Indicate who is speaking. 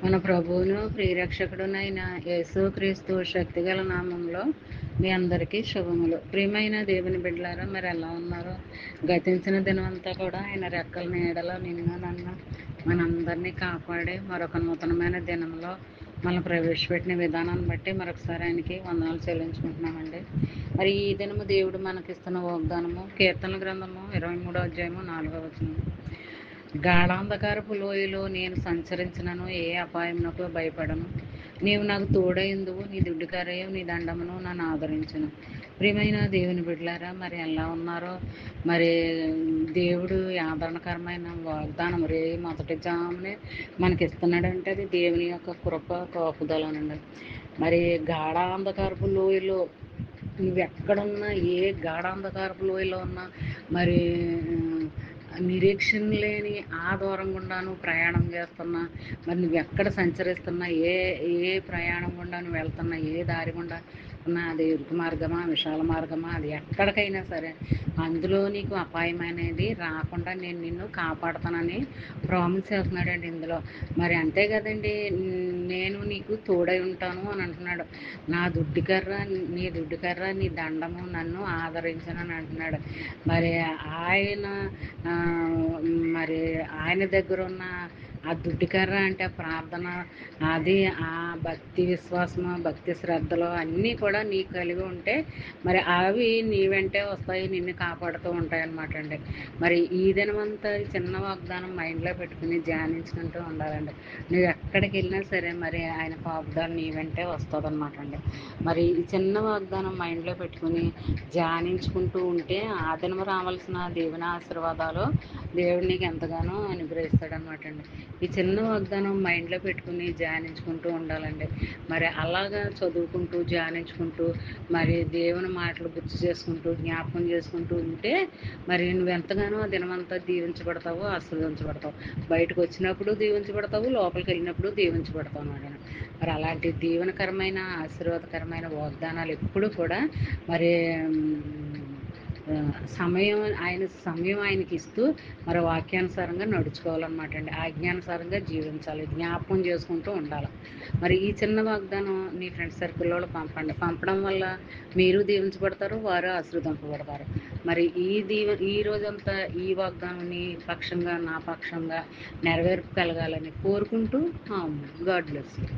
Speaker 1: మన ప్రభువును ప్రియరక్షకుడునైన యేసుక్రీస్తు శక్తిగల నామంలో మీ అందరికీ శుభములు. ప్రియమైన దేవుని బిడ్డలారా, మరి ఎలా ఉన్నారు? గతించిన దినమంతా కూడా ఆయన రెక్కల నీడలో నిన్ను నన్ను మనందరినీ కాపాడి మరొక నూతనమైన దినంలో మనం ప్రవేశపెట్టిన విధానాన్ని బట్టి మరొకసారి ఆయనకి వందనాలు చెల్లించుకుంటున్నామండి. మరి ఈ దినము దేవుడు మనకిస్తున్న వాగ్దానము కీర్తనల గ్రంథము 23వ అధ్యాయము 4వ వచనం. గాఢాంధకారపు లోయలో నేను సంచరించినను ఏ అపాయమునకు భయపడను. నీవు నాకు తోడైందువు, నీ దుడ్డుకరయు నీ దండమును నన్ను ఆదరించును. ప్రియమైన దేవుని బిడ్డలారా, మరి ఎలా ఉన్నారో? మరి దేవుడు ఆదరణకరమైన వాగ్దానం మొదటి జామునే మనకి ఇస్తున్నాడంటే అది దేవుని యొక్క కృప కాపుదలనండి. మరి గాఢాంధకారపు లోయలో నువ్వెక్కడున్నా, ఏ గాఢాంధకారపు లోయలో ఉన్నా, మరి నిరీక్షణ లేని ఆ దూరం గుండా నువ్వు ప్రయాణం చేస్తున్నా, మరి నువ్వు ఎక్కడ సంచరిస్తున్నా, ఏ ప్రయాణం గుండా నువ్వు వెళ్తున్నా, ఏ దారి గుండా ఉన్నా, అది ఇరుకు మార్గమా విశాల మార్గమా, అది ఎక్కడికైనా సరే అందులో నీకు అపాయం అనేది రాకుండా నేను నిన్ను కాపాడుతానని ప్రామిస్ చేస్తున్నాడండి ఇందులో. మరి అంతే కదండి, నేను నీకు తోడై ఉంటాను అని అంటున్నాడు. నా దుడ్డుకర్ర నీ దండము నన్ను ఆదరించనని అంటున్నాడు. మరి ఆయన మరి ఆయన దగ్గర ఉన్న ఆ దుడ్డుకర్ర అంటే ప్రార్థన, అది ఆ భక్తి విశ్వాసము, భక్తి శ్రద్ధలు అన్నీ కూడా నీకు కలిగి ఉంటే మరి అవి నీ వెంటే వస్తాయి, నిన్ను కాపాడుతూ ఉంటాయి అన్నమాట అండి. మరి ఈ దినమంతా చిన్న వాగ్దానం మైండ్లో పెట్టుకుని ధ్యానించుకుంటూ ఉండాలండి. నువ్వు ఎక్కడికి వెళ్ళినా సరే మరి ఆయన కాపుదల నీ వెంటే వస్తుంది అన్నమాట అండి. మరి ఈ చిన్న వాగ్దానం మైండ్లో పెట్టుకుని ధ్యానించుకుంటూ ఉంటే ఆ దినం రావాల్సిన దేవుని ఆశీర్వాదాలు దేవుడు నీకు ఎంతగానో అనుగ్రహిస్తాడనమాట అండి. ఈ చిన్న వాగ్దానం మైండ్లో పెట్టుకుని ధ్యానించుకుంటూ ఉండాలండి. మరి అలాగా చదువుకుంటూ ధ్యానించుకుంటూ మరి దేవుని మాటలు గుర్తు చేసుకుంటూ జ్ఞాపకం చేసుకుంటూ ఉంటే మరి నువ్వు ఎంతగానో ఆ దినమంతా దీవించబడతావు, ఆశీర్వదించబడతావు. బయటకు వచ్చినప్పుడు దీవించబడతావు, లోపలికి వెళ్ళినప్పుడు దీవించబడతావు అన్నమాట. మరి అలాంటి దీవెనకరమైన ఆశీర్వాదకరమైన వాగ్దానాలు ఎప్పుడు కూడా మరి సమయం ఆయనకి ఇస్తూ మరి వాక్యానుసారంగా నడుచుకోవాలన్నమాట అండి. ఆజ్ఞానుసారంగా జీవించాలి, జ్ఞాపకం చేసుకుంటూ ఉండాలి. మరి ఈ చిన్న వాగ్దానం నీ ఫ్రెండ్ సర్కిల్లో పంపండి. పంపడం వల్ల మీరు దీవించబడతారు, వారు ఆశీర్వదింపబడతారు. మరి ఈ రోజంతా ఈ వాగ్దానం నీ పక్షంగా నా పక్షంగా నెరవేర్పు కలగాలని కోరుకుంటూ గాడ్ బ్లెస్ యూ.